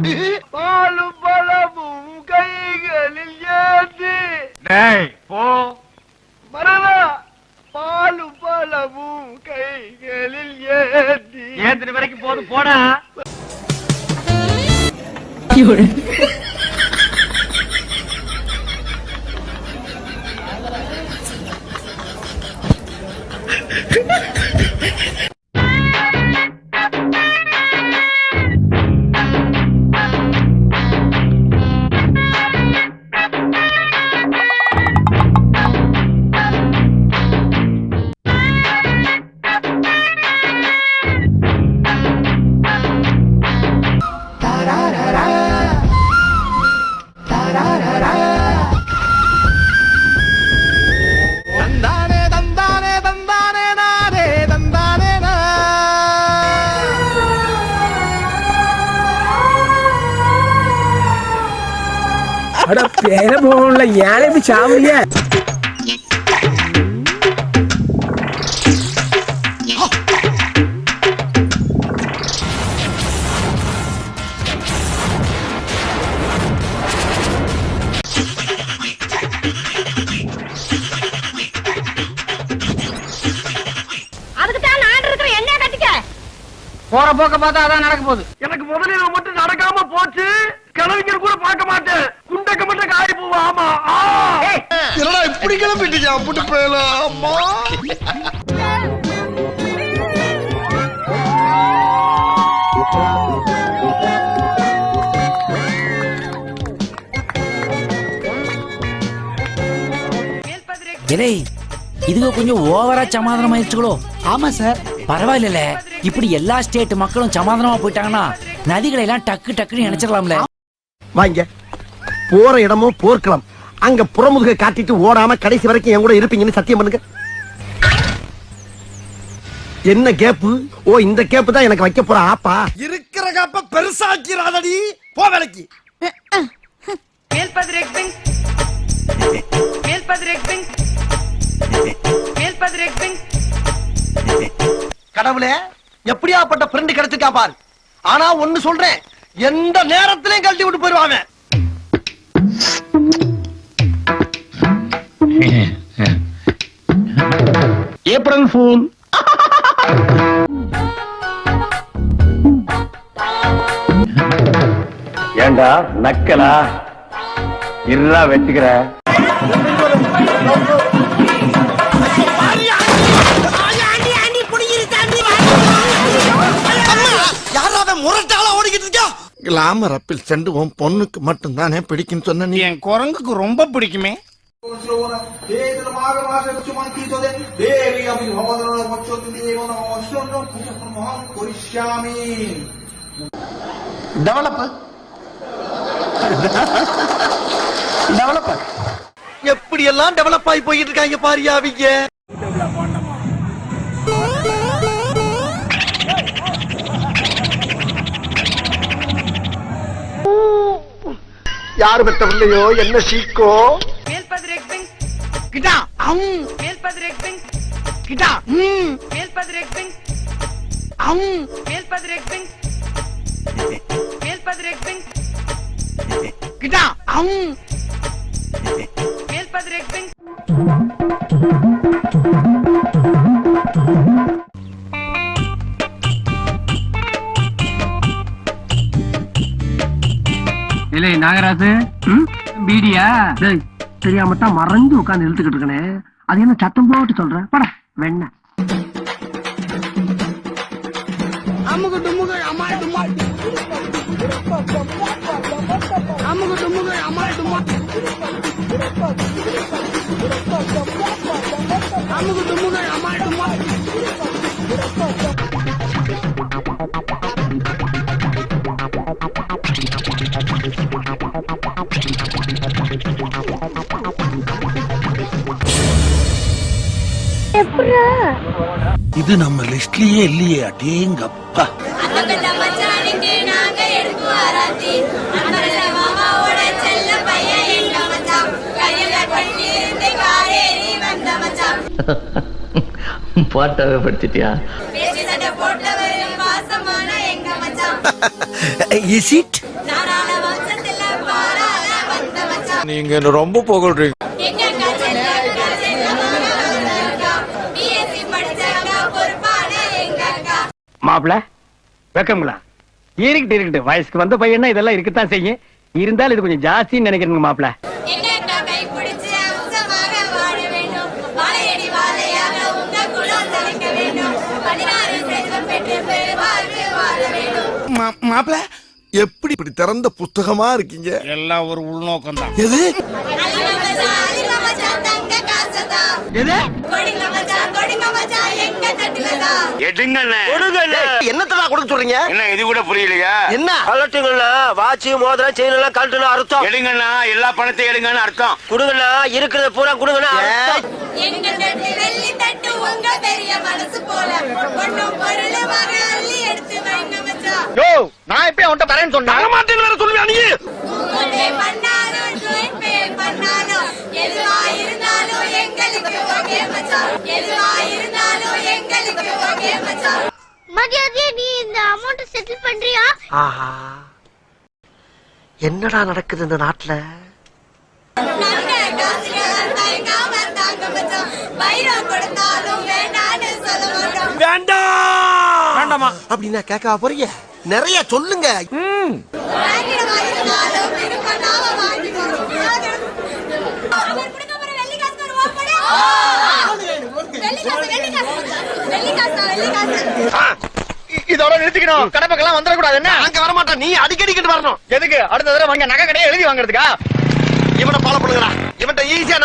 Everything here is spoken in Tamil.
பாலும் பழமும் கைகளில் ஏந்தி போ மரவா பாலும் பழமும் கைகளில் ஏந்தி ஏந்தின வரைக்கும் போதும் போடா. அட பேர போகல யானை போய் சாவலிய போற போக்க பார்த்தா அதான் நடக்க போகுது. எனக்கு முதலில் மட்டும் நடக்காம போச்சு. கிளவிங்க கூட பார்க்க மாட்டேன். குண்டக்க மட்டும் காரி போவா. ஆமா என்னடா இப்படி கிளம்பிட்டீங்க அப்படி போயலாம். அம்மா இதுக்கு கொஞ்சம் ஓவரா சமாதானம் ஆயிடுச்சுங்களோ? ஆமா சார். பரவாயில்ல, இப்படி எல்லா ஸ்டேட் மக்களும் சமாதானமா போயிட்டாங்கன்னா நதிகளை எல்லாம் டக்கு டக்குன்னு நினைச்சிடலாம்ல. வாங்க போற இடமும் போர்க்களம். அங்க புறமுதுக காட்டிட்டு ஓடாம கடைசி வரைக்கும் என் கூட இருப்பீங்கன்னு சத்தியம் பண்ணுங்க. என்ன கேப்பு? ஓ இந்த கேப்பு தான் எனக்கு வைக்க போற ஆப்பா. இருக்கிற கேப்ப பெருசாக்கிறாதடி. போ வேலைக்கு. கடவுளே எப்படியாப்பட்ட ஃப்ரெண்ட் கிடைச்சிருக்கா பாரு. ஆனா ஒண்ணு சொல்றேன், எந்த நேரத்திலையும் கழட்டி விட்டு போயிருவாங்க. April fool. ஏண்டா நக்கலா இருடா வெச்சுக்கிற. கிளாமர் அப்பில் சென்று உன் பொண்ணுக்கு மட்டும் தானே பிடிக்கும் சொன்ன நீ என் குரங்குக்கு ரொம்ப பிடிக்குமே. எப்படி எல்லாம் டெவலப் ஆகி போயிட்டு இருக்காங்க பாரியாவிங்க. யாரு பெற்ற பிள்ளையோ என்ன சீக்கோ. கிட்டா கிட்டா கிட்டா இல்லை நாகராசு பீடியா தெரியாம தான் மறைஞ்சு உட்கார்ந்து இழுத்துக்கிட்டு இருக்கனே. அது என்ன சத்தம் போட்டு சொல்றேன் பட வெண்ண. அமுக டுமுக அமால் டுமா அமுக டுமுக அமால் டுமா அமுக டுமுக அமால் டுமா. இது நம்ம லிஸ்ட்லயே இல்லையே. அடேங்கப்பா. பாட்டாவே படிச்சிட்டியா? Is it? நீங்க என்ன ரொம்ப புகழ்றீங்க. மாப்பிள வெக்கங்களா இருக்கட்டு வயசுக்கு வந்த பையனா இதெல்லாம் இருக்கத்தான் செய்யும். இருந்தாலும் இது கொஞ்சம் ஜாஸ்தின்னு நினைக்கிறேங்க மாப்பிள. மாப்பிள எப்படி இப்படி திறந்த புஸ்தகமா இருக்கீங்க? எல்லாம் ஒரு உள்நோக்கம் தான். எது என்னத்தடா கொடுக்க சொல்றீங்க? என்ன இது கூட புரியலையா? என்ன கலட்டுங்கண்ணா, வாட்சி மோதிரம் செயின் எல்லாம் கழட்டுன்னு அர்த்தம். எடுங்கண்ணா, எல்லா பணத்தையும் எடுங்கன்னு அர்த்தம். குடுங்கண்ணா, இருக்கிறத பூரா குடுங்கண்ணா. நான் எப்ப அவன்கிட்ட வரேன்னு சொன்னேன். மாட்டேன்னு சொல்லுவியா நீ? மரியாதையா நீ இந்த அமௌண்ட் செட்டில் பண்றியா? ஆஹா, என்னடா நடக்குது இந்த நாட்டுல? வேண்டாமா அப்படின்னா கேட்க போறீங்க? நிறைய சொல்லுங்க. இதோட நிறுத்திக்கணும். கடப்பக்கெல்லாம் வந்துடக்கூடாது. என்ன அங்க வரமாட்டா, நீ அடிக்கடிக்கிட்டு வரணும். எதுக்கு? அடுத்த தடவை வாங்க நகை கடையை எழுதி வாங்குறதுக்கா? இவனை ஃபாலோ பண்ணுங்கடா. இவன்ட்ட ஈஸியா